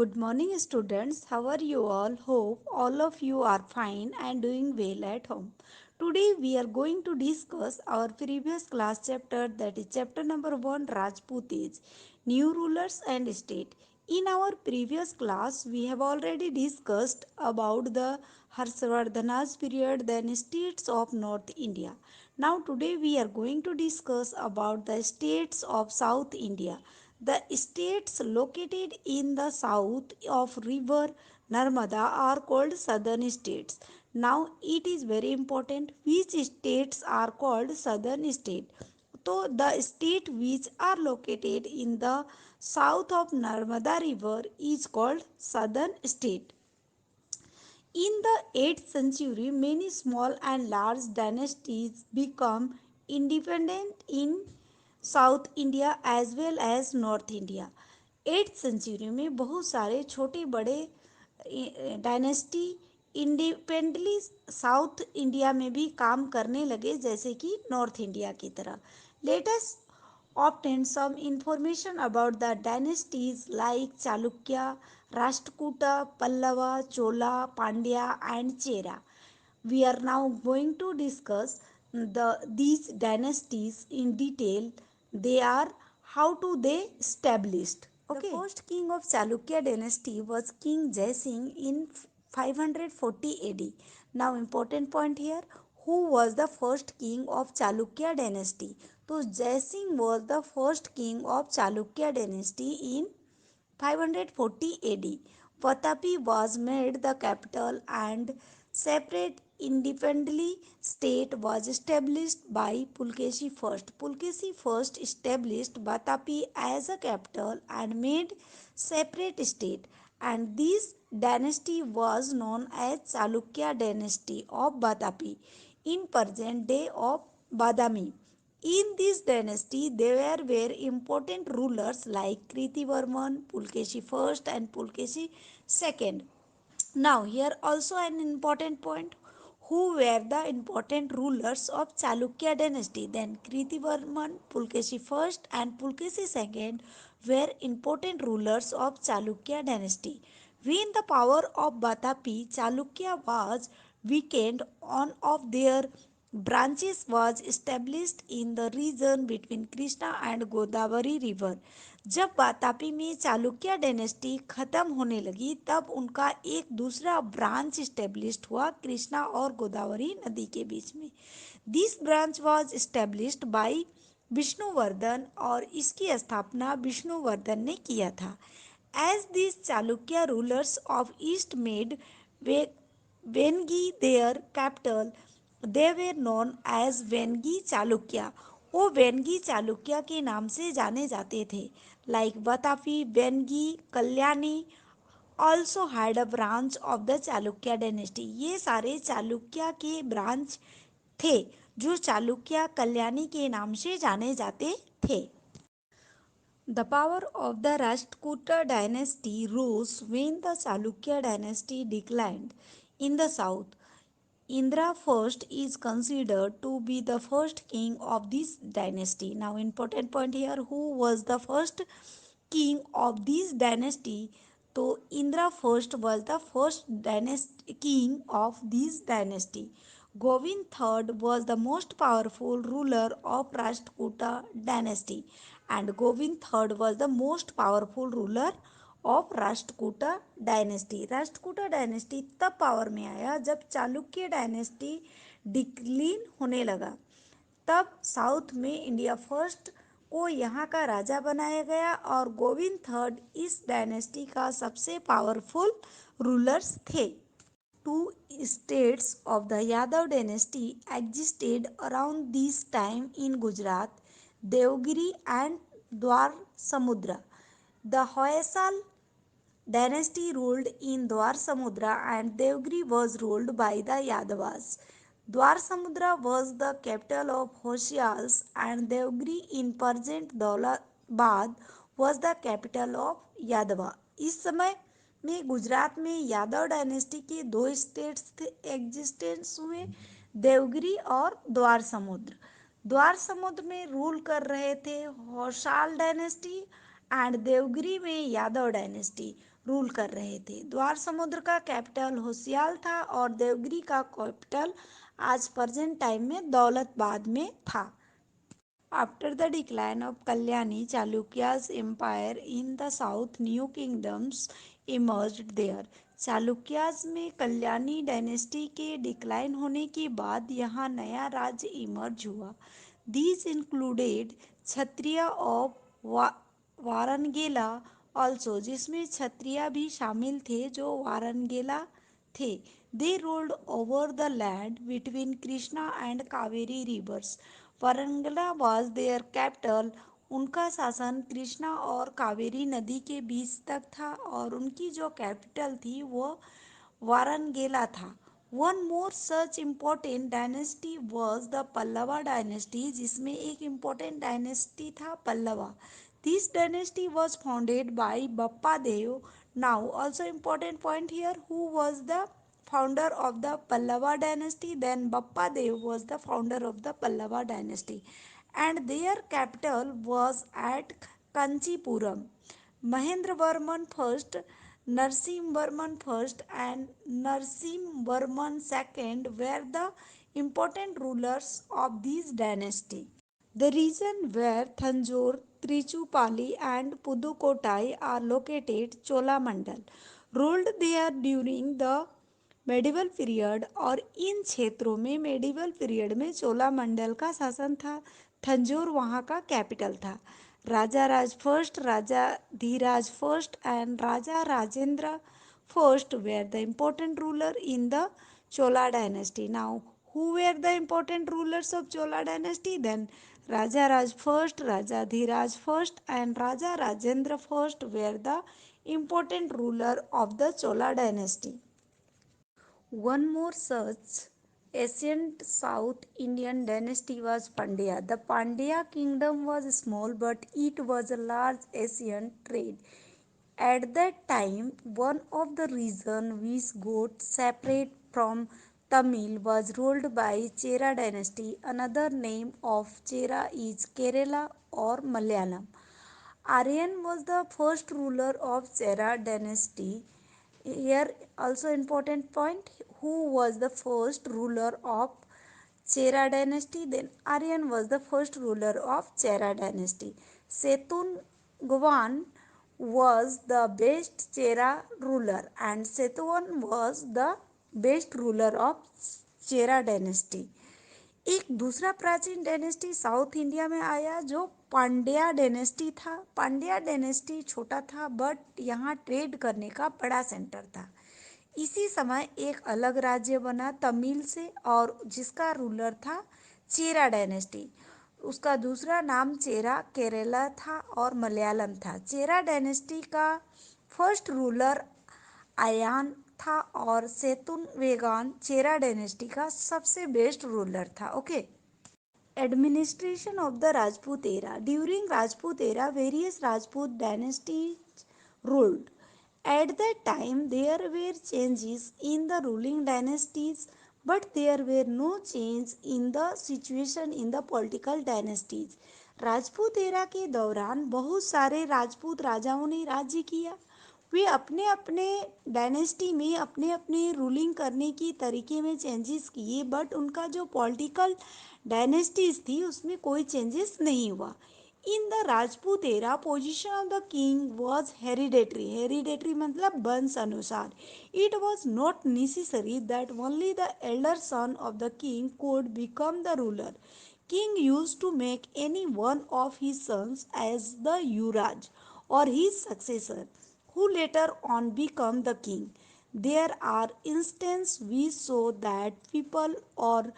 Good morning, students. How are you all? Hope all of you are fine and doing well at home. Today, we are going to discuss our previous class chapter, that is chapter number 1, Rajputage, New Rulers and State. In our previous class, we have already discussed about the Harshvardhana's period, then states of North India. Now, today, we are going to discuss about the states of South India. The states located in the south of river Narmada are called southern states. Now it is very important which states are called southern state. So the state which are located in the south of Narmada river is called southern state. In the 8th century, many small and large dynasties become independent in South India as well as North India. 8th century में बहुत सारे छोटे बड़े dynasty independently south India में भी काम करने लगे, जैसे कि नॉर्थ इंडिया की तरह। Latest obtained some information about the dynasties like Chalukya, Rashtrakuta, Pallava, Chola, Pandya, and Chera. We are now going to discuss these dynasties in detail. They are how to they established. Okay. The first king of Chalukya dynasty was King Jai Singh in 540 AD. Now important point here, who was the first king of Chalukya dynasty? So Jai Singh was the first king of Chalukya dynasty in 540 AD. Vatapi was made the capital and separate independently state was established by Pulkeshi I. Pulkeshi first established Vatapi as a capital and made separate state, and this dynasty was known as Chalukya dynasty of Vatapi in present day of Badami. In this dynasty, there were important rulers like Kritivarman, Pulkeshi I, and Pulkeshi II. Now, here also an important point. Who were the important rulers of Chalukya dynasty? Then Kritivarman, Pulkeshi I, and Pulkeshi II were important rulers of Chalukya dynasty. When the power of Vatapi Chalukya was weakened, one of their branches was established in the region between Krishna and Godavari river. जब वातापी में Chalukya dynasty खत्म होने लगी, तब उनका एक दूसरा branch established हुआ कृष्णा और गोदावरी नदी के बीच में। This branch was established by Vishnuvardhan, और इसकी स्थापना विष्णुवर्धन ने किया था। As this Chalukya rulers of east made Vengi their capital, they were known as Vengi Chalukya. वो वेनगी चालुक्य के नाम से जाने जाते थे। Like Vatapi, Vengi, Kalyani also had a branch of the Chalukya dynasty. ये सारे चालुक्य के ब्रांच थे जो चालुक्य कल्याणी के नाम से जाने जाते थे। The power of the Rashtrakuta dynasty rose when the Chalukya dynasty declined in the south. Indra first is considered to be the first king of this dynasty. Now important point here, who was the first king of this dynasty? So Indra first was the first king of this dynasty. Govind III was the most powerful ruler of Rashtrakuta dynasty, and Govind III was the most powerful ruler of Rashtrakuta dynasty. Rashtrakuta dynasty तब power में आया जब Chalukya dynasty decline होने लगा। तब south में India first को यहाँ का राजा बनाया गया, और गोविंद थर्ड इस डायनेस्टी का सबसे पावरफुल रूलर्स थे। Two states of the Yadav dynasty existed around this time in Gujarat, Devgiri and Dwar Samudra. The Hoysal dynasty ruled in Dwar Samudra, and Devgiri was ruled by the Yadavas. Dwar Samudra was the capital of Hoysals, and Devgiri in present Daulabad was the capital of Yadava. इस समय में गुजरात में Yadav dynasty के दो states existence हुए, देवगिरी और द्वार समुद्र। द्वार समुद्र में रूल कर रहे थे होशाल डायनेस्टी, एंड देवगिरी में यादव डायनेस्टी। रूल कर रहे थे। द्वार समुद्र का कैपिटल होशियाल था और देवगिरी का कैपिटल आज प्रेजेंट टाइम में दौलताबाद में था। After the decline of Kalyani, Chalukya's empire in the south, new kingdoms emerged there. Chalukyas में कल्याणी डायनेस्टी के डिक्लाइन होने के बाद यहाँ नया राज्य इमर्ज हुआ। These included Kshatriya of Warangal also, जिसमें क्षत्रिय भी शामिल थे जो वारनगेला थे। They ruled over the land between Krishna and Kaveri rivers. Warangal was their capital. उनका शासन कृष्णा और कावेरी नदी के बीच तक था और उनकी जो कैपिटल थी वो वारंगेला था। One more such important dynasty was the Pallava dynasty, जिसमें एक इम्पोर्टेंट डायनेस्टी था Pallava. This dynasty was founded by Bappa Dev. Now also important point here, who was the founder of the Pallava dynasty? Then Bappa Dev was the founder of the Pallava dynasty, and their capital was at Kanchipuram. Mahendravarman first, Narsimvarman first, and Narsimvarman second were the important rulers of this dynasty. The region where Thanjore, Trichupali, and Pudukottai are located, Cholamandal, ruled there during the medieval period, और इन क्षेत्रों में medieval period में चोलामंडल का शासन था। थंजौर वहाँ का capital था। Raja Raja first, Raja Dhiraja first and Raja Rajendra first were the important ruler in the Chola dynasty. Now who were the important rulers of Chola dynasty? Then Raja Raja first, Raja Dhiraja first and Raja Rajendra first were the important ruler of the Chola dynasty. One more such ancient South Indian dynasty was Pandya. The Pandya kingdom was small, but it was a large Asian trade. At that time, one of the regions which got separate from Tamil was ruled by Chera dynasty. Another name of Chera is Kerala or Malayalam. Aryan was the first ruler of Chera dynasty. Here also important point, who was the first ruler of Chera dynasty? Then Aryan was the first ruler of Chera dynasty. Setun Gawan was the best Chera ruler, and Setuvan was the best ruler of Chera dynasty. एक दूसरा प्राचीन dynasty south India में आया जो Pandya dynasty था। Pandya dynasty छोटा था but यहाँ ट्रेड करने का बड़ा सेंटर था। इसी समय एक अलग राज्य बना तमिल से और जिसका रूलर था चेरा डायनेस्टी। उसका दूसरा नाम चेरा केरला था और मलयालम था। चेरा डायनेस्टी का फर्स्ट रूलर आयान था और सेतुन वेगान चेरा डायनेस्टी का सबसे बेस्ट रूलर था। Okay. Administration of the Rajput era. During Rajput era, various Rajput dynasties ruled. At that time, there were changes in the ruling dynasties, but there were no change in the situation in the political dynasties. Rajput era के दौरान बहुत सारे राजपूत राजाओं ने राज्य किया। वे अपने अपने डायनेस्टी में अपने अपने रूलिंग करने की तरीके में चेंजेस किए, बट उनका जो पॉलिटिकल डायनेस्टीज थी उसमें कोई चेंजेस नहीं हुआ। In the Rajput era position of the king was hereditary. Hereditary मतलब वंश अनुसार। It was not necessary that only the elder son of the king could become the ruler. King used to make any one of his sons as the Yuvraj or his successor, who later on become the king. There are instances we show that people or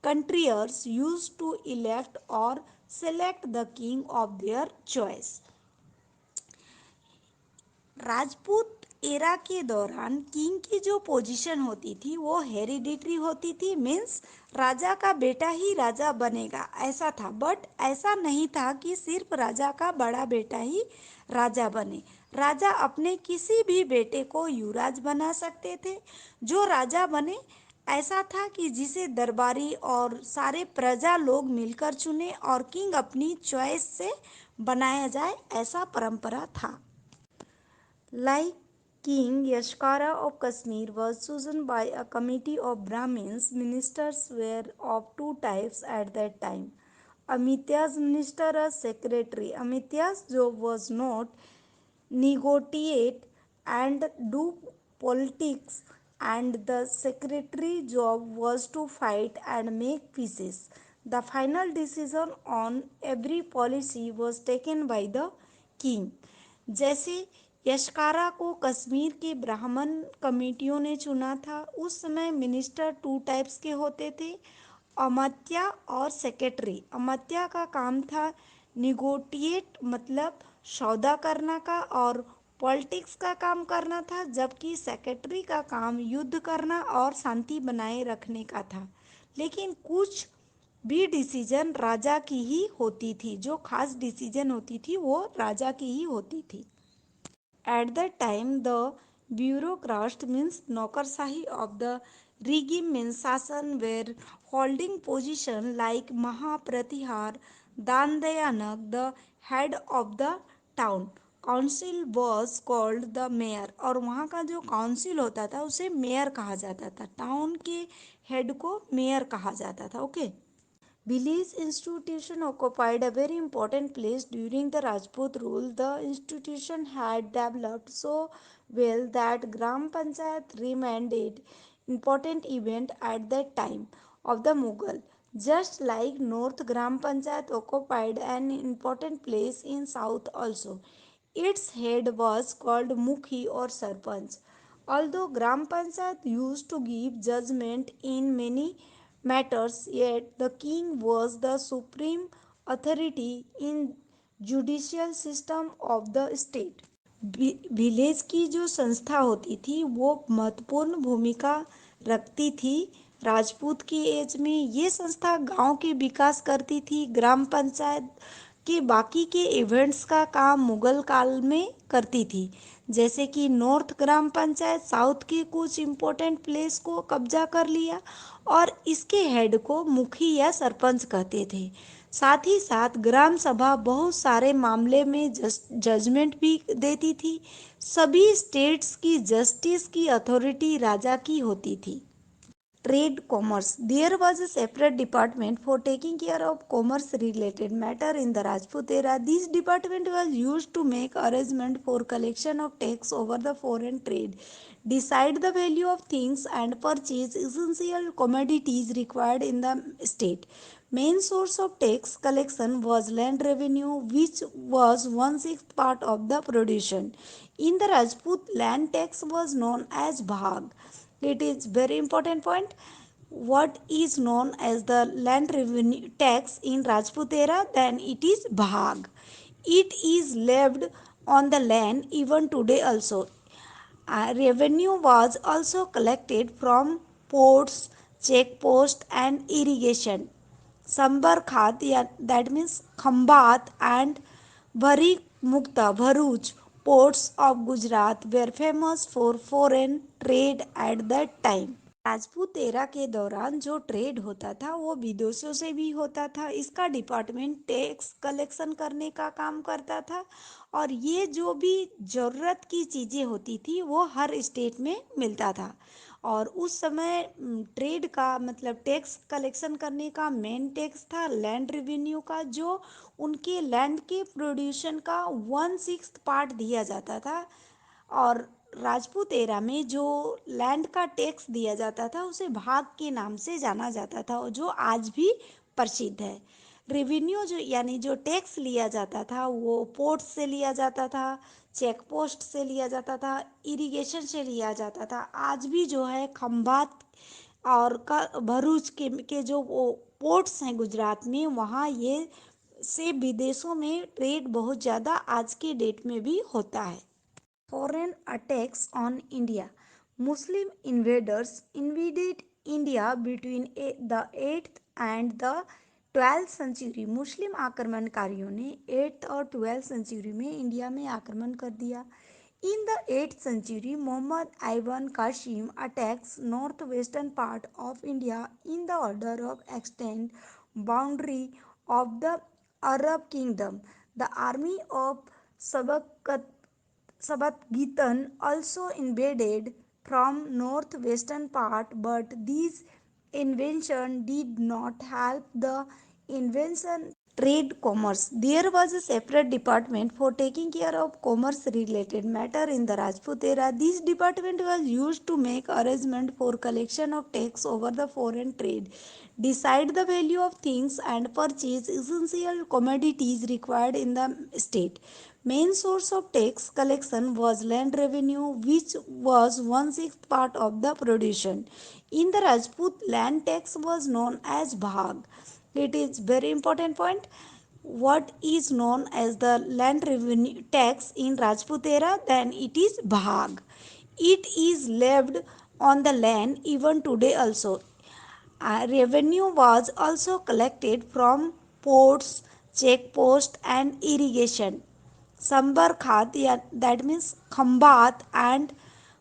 countryers used to elect or select the king of their choice. Rajput era के दौरान king की जो position होती थी वो hereditary होती थी, means राजा का बेटा ही राजा बनेगा ऐसा था। बट ऐसा नहीं था कि सिर्फ राजा का बड़ा बेटा ही राजा बने। राजा अपने किसी भी बेटे को युवराज बना सकते थे। जो राजा बने ऐसा था कि जिसे दरबारी और सारे प्रजा लोग मिलकर चुने और किंग अपनी चॉइस से बनाया जाए, ऐसा परंपरा था। Like King Yashkara of Kashmir was chosen by a committee of Brahmins. Ministers were of two types at that time. Amitya's minister as secretary. Amitya's job was not negotiate and do politics, and the secretary job was to fight and make pieces. The final decision on every policy was taken by the king. जैसे यशकारा को कश्मीर के ब्राह्मण कमेटियों ने चुना था, उस समय मिनिस्टर टू टाइप्स के होते थे, अमात्या और सेक्रेटरी। अमात्या का काम था निगोटिएट मतलब सौदा करना का, और पॉलिटिक्स का काम करना था, जबकि सेक्रेटरी का काम युद्ध करना और शांति बनाए रखने का था। लेकिन कुछ भी डिसीजन राजा की ही होती थी, जो खास डिसीजन होती थी वो राजा की ही होती थी। At that time, the bureaucrats means Naukarsahi of the regime means Sasan were holding position like Mahapratihar, Dandayanak, the head of the town. Council was called the mayor, और वहाँ का जो काउंसिल होता था उसे मेयर कहा जाता था। टाउन के हेड को मेयर कहा जाता था। Okay. Village institution occupied a very important place during the Rajput rule. The institution had developed so well that Gram Panchayat remained an important event at that time of the Mughal. Just like North, Gram Panchayat occupied an important place in South also. Its head was called Mukhi or Sarpanch. Although Gram Panchayat used to give judgment in many matters, yet the king was the supreme authority in judicial system of the state. Village की जो संस्था होती थी वो महत्वपूर्ण भूमिका रखती थी राजपूत की एज में। ये संस्था गांव के विकास करती थी। ग्राम पंचायत के बाकी के इवेंट्स का काम मुगल काल में करती थी, जैसे कि नॉर्थ ग्राम पंचायत साउथ के कुछ इम्पोर्टेंट प्लेस को कब्जा कर लिया, और इसके हेड को मुखी या सरपंच कहते थे। साथ ही साथ ग्राम सभा बहुत सारे मामले में जजमेंट भी देती थी। सभी स्टेट्स की जस्टिस की अथॉरिटी राजा की होती थी। Trade commerce. There was a separate department for taking care of commerce related matter in the Rajput era. This department was used to make arrangement for collection of tax over the foreign trade, decide the value of things, and purchase essential commodities required in the state. Main source of tax collection was land revenue, which was one-sixth part of the production. In the Rajput, land tax was known as bhag. It is very important point. What is known as the land revenue tax in Rajput era? Then it is bhag. It is levied on the land even today also. Revenue was also collected from ports, check post, and irrigation. Sambar Khat, yeah, that means Khambat and Bari Mukta, Bharuch, ports of Gujarat were famous for foreign trade at that time. Rajput era के दौरान जो trade होता था वो विदेशों से भी होता था। इसका डिपार्टमेंट टैक्स कलेक्शन करने का काम करता था, और ये जो भी ज़रूरत की चीज़ें होती थी वो हर स्टेट में मिलता था। और उस समय ट्रेड का मतलब टैक्स कलेक्शन करने का मेन टैक्स था लैंड रेवेन्यू का, जो उनके लैंड के प्रोड्यूशन का वन सिक्स्थ पार्ट दिया जाता था। और राजपूत एरा में जो लैंड का टैक्स दिया जाता था उसे भाग के नाम से जाना जाता था, जो आज भी प्रसिद्ध है। रेवेन्यू जो यानी जो टैक्स लिया जाता था वो पोर्ट से लिया जाता था, चेक पोस्ट से लिया जाता था, इरिगेशन से लिया जाता था। आज भी जो है खंभात और का भरूच के जो वो पोर्ट्स हैं गुजरात में, वहाँ ये से विदेशों में ट्रेड बहुत ज़्यादा आज के डेट में भी होता है। Foreign attacks on India. Muslim invaders invaded India between the 8th and the 12th century. मुस्लिम आक्रमणकारियों ने 8th और 12th century में इंडिया में आक्रमण कर दिया। In the 8th century, Muhammad Ibn Qasim attacks northwestern part of India in the order of extent boundary of the Arab kingdom. The army of Sabakat Sabatgitan also invaded from northwestern part, but these invention did not help the invention trade commerce. There was a separate department for taking care of commerce related matter in the Rajput era. This department was used to make arrangement for collection of tax over the foreign trade, decide the value of things and purchase essential commodities required in the state. Main source of tax collection was land revenue, which was one-sixth part of the production. In the Rajput, land tax was known as bhag. It is very important point. What is known as the land revenue tax in Rajput era? Then it is bhag. It is levied on the land even today also. Revenue was also collected from ports, checkposts, and irrigation. Sambar Khat, yeah, that means Khambat and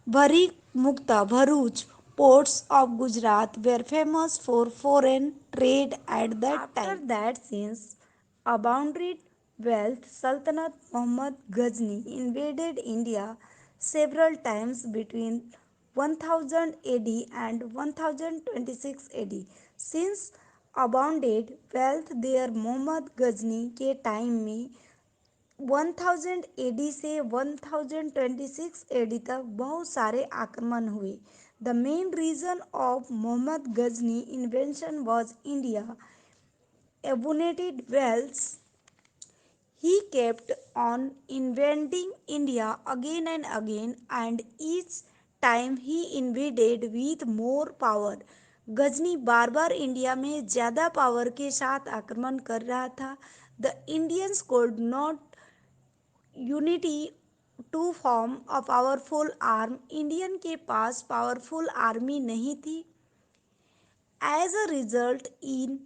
Bari Mukta, Bharuch, ports of Gujarat were famous for foreign trade at that time. After that, since abounded wealth, Sultanate Muhammad Ghazni invaded India several times between 1000 AD and 1026 AD. Since abounded wealth there Mohammad Ghazni के time में 1000 AD से 1026 AD तक बहुत सारे आक्रमण हुए. The main reason of Muhammad Ghazni invention was India abundant wealth. He kept on invading India again and again, and each time he invaded with more power. Ghazni बार बार इंडिया में ज़्यादा पावर के साथ आक्रमण कर रहा था. The Indians could not unity to form a powerful arm. Indian के पास पावरफुल आर्मी नहीं थी. As a result, in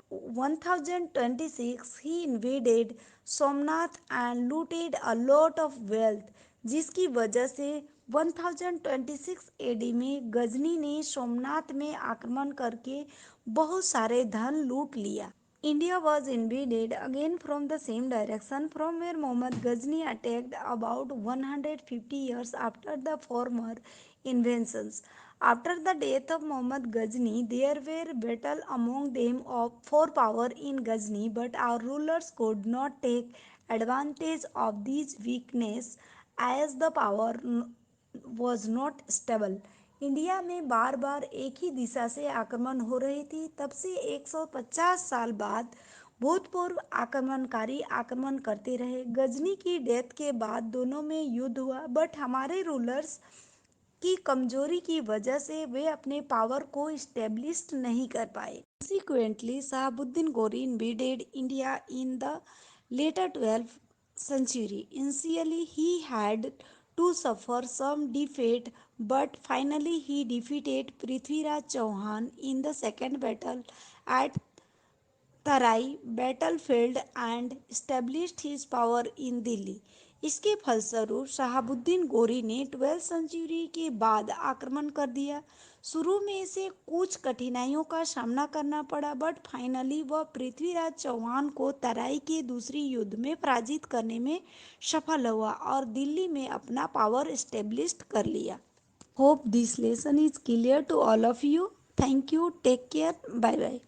1026 he invaded Somnath and looted a lot of wealth, जिसकी वजह से 1026 एडी में गजनी ने सोमनाथ में आक्रमण करके बहुत सारे धन लूट लिया. India was invaded again from the same direction from where Muhammad Ghazni attacked about 150 years after the former invasions. After the death of Muhammad Ghazni, there were battles among them for power in Ghazni, but our rulers could not take advantage of these weaknesses as the power was not stable. India में बार बार एक ही दिशा से आक्रमण हो रही थी. तब से 150 साल बाद भूतपूर्व आक्रमणकारी आक्रमण करते रहे. गजनी की डेथ के बाद दोनों में युद्ध हुआ, बट हमारे रूलर्स की कमजोरी की वजह से वे अपने पावर को इस्टेब्लिश नहीं कर पाए. Consequently, Shahabuddin Gori invaded India in the later 12th century. Initially, he had to suffer some defeat, but finally he defeated Prithviraj Chauhan in the second battle at Terai battlefield and established his power in Delhi. इसके फलस्वरूप शहाबुद्दीन गोरी ने 12th century के बाद आक्रमण कर दिया. शुरू में इसे कुछ कठिनाइयों का सामना करना पड़ा, बट फाइनली वह पृथ्वीराज चौहान को तराई के दूसरी युद्ध में पराजित करने में सफल हुआ और दिल्ली में अपना पावर एस्टेब्लिश कर लिया. Hope this lesson is clear to all of you. Thank you. Take care. Bye bye.